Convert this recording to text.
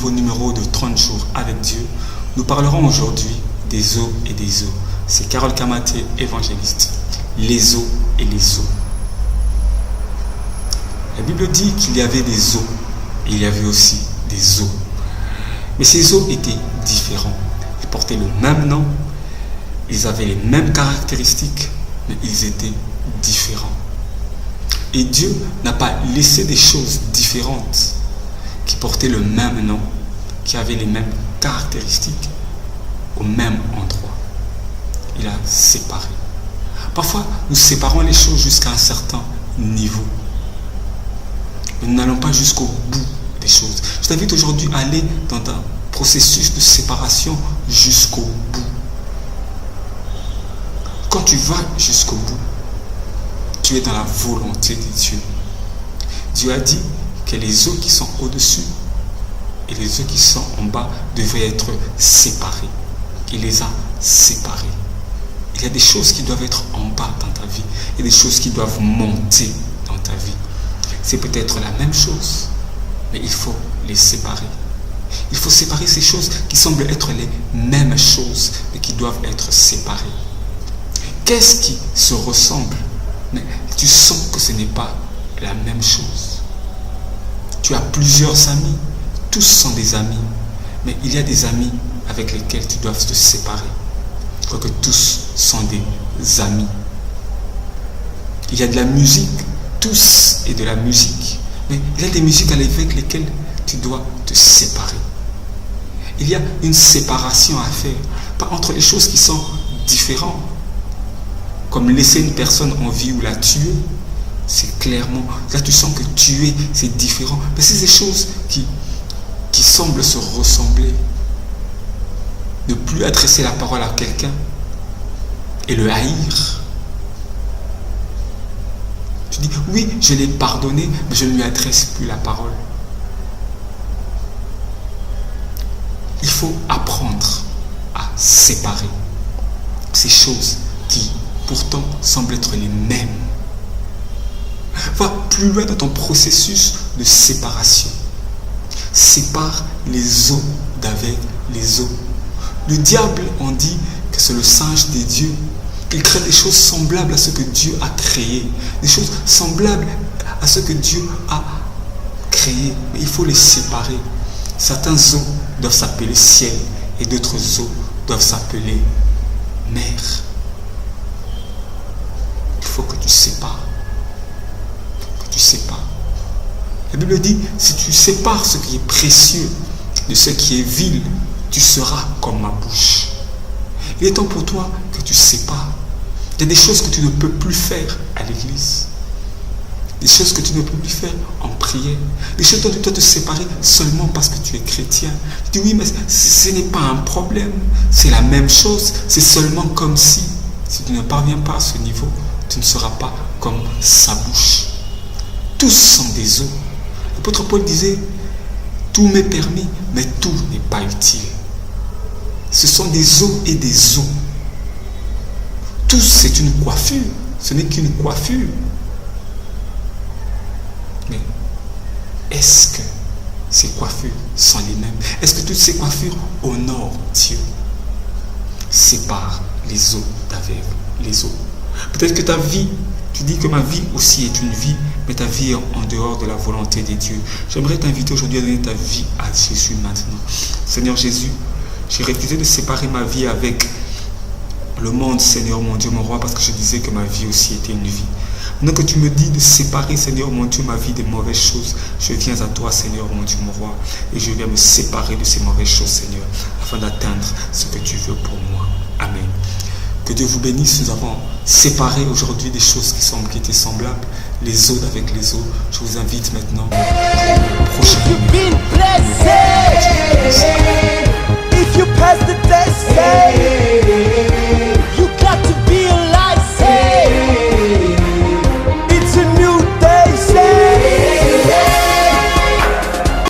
nouveau numéro de 30 jours avec Dieu. Nous parlerons aujourd'hui des eaux et des eaux. C'est Carole Kamaté, évangéliste. Les eaux et les eaux. La Bible dit qu'il y avait des eaux et il y avait aussi des eaux. Mais ces eaux étaient différentes. Ils portaient le même nom, ils avaient les mêmes caractéristiques, mais ils étaient différents. Et Dieu n'a pas laissé des choses différentes qui portaient le même nom, qui avaient les mêmes caractéristiques au même endroit. Il a séparé. Parfois, nous séparons les choses jusqu'à un certain niveau. Mais nous n'allons pas jusqu'au bout des choses. Je t'invite aujourd'hui à aller dans un processus de séparation jusqu'au bout. Quand tu vas jusqu'au bout, tu es dans la volonté de Dieu. Dieu a dit que les eaux qui sont au-dessus et les eaux qui sont en bas devraient être séparées. Il les a séparées. Il y a des choses qui doivent être en bas dans ta vie et des choses qui doivent monter dans ta vie. C'est peut-être la même chose, mais il faut les séparer. Il faut séparer ces choses qui semblent être les mêmes choses, mais qui doivent être séparées. Qu'est-ce qui se ressemble, mais tu sens que ce n'est pas la même chose? Tu as plusieurs amis, tous sont des amis, mais il y a des amis avec lesquels tu dois te séparer. Quoique tous sont des amis. Il y a de la musique, tous et de la musique, mais il y a des musiques avec lesquelles tu dois te séparer. Il y a une séparation à faire, pas entre les choses qui sont différentes, comme laisser une personne en vie ou la tuer. C'est clairement, là tu sens que tuer c'est différent, mais c'est des choses qui semblent se ressembler. Ne plus adresser la parole à quelqu'un et le haïr. Tu dis, oui, je l'ai pardonné, mais je ne lui adresse plus la parole. Il faut apprendre à séparer ces choses qui, pourtant, semblent être les mêmes. Va plus loin dans ton processus de séparation. Sépare les eaux d'avec les eaux. Le diable, on dit que c'est le singe des dieux. Il crée des choses semblables à ce que Dieu a créé. Des choses semblables à ce que Dieu a créé. Mais il faut les séparer. Certains eaux doivent s'appeler ciel et d'autres eaux doivent s'appeler mer. Il faut que tu sépares. Que tu sépares. La Bible dit, si tu sépares ce qui est précieux de ce qui est vil, tu seras comme ma bouche. Il est temps pour toi que tu sépares. Il y a des choses que tu ne peux plus faire à l'église. Des choses que tu ne peux plus faire en prière. Des choses dont tu dois te séparer seulement parce que tu es chrétien. Tu dis oui, mais ce n'est pas un problème. C'est la même chose. C'est seulement comme si tu ne parviens pas à ce niveau, tu ne seras pas comme sa bouche. Tous sont des eaux. L'apôtre Paul disait, tout m'est permis, mais tout n'est pas utile. Ce sont des eaux et des eaux. Tous, c'est une coiffure. Ce n'est qu'une coiffure. Mais est-ce que ces coiffures sont les mêmes? Est-ce que toutes ces coiffures honorent Dieu? Sépare les eaux d'avec les eaux. Peut-être que ta vie, tu dis que ma vie aussi est une vie, mais ta vie est en dehors de la volonté de Dieu. J'aimerais t'inviter aujourd'hui à donner ta vie à Jésus maintenant. Seigneur Jésus, j'ai refusé de séparer ma vie avec le monde, Seigneur mon Dieu, mon roi, parce que je disais que ma vie aussi était une vie. Maintenant que tu me dis de séparer, Seigneur mon Dieu, ma vie des mauvaises choses, je viens à toi, Seigneur mon Dieu, mon roi, et je viens me séparer de ces mauvaises choses, Seigneur, afin d'atteindre ce que tu veux pour moi. Amen. Que Dieu vous bénisse. Nous avons séparé aujourd'hui des choses qui étaient semblables, les eaux avec les eaux. Je vous invite maintenant au prochain. If you pass the test,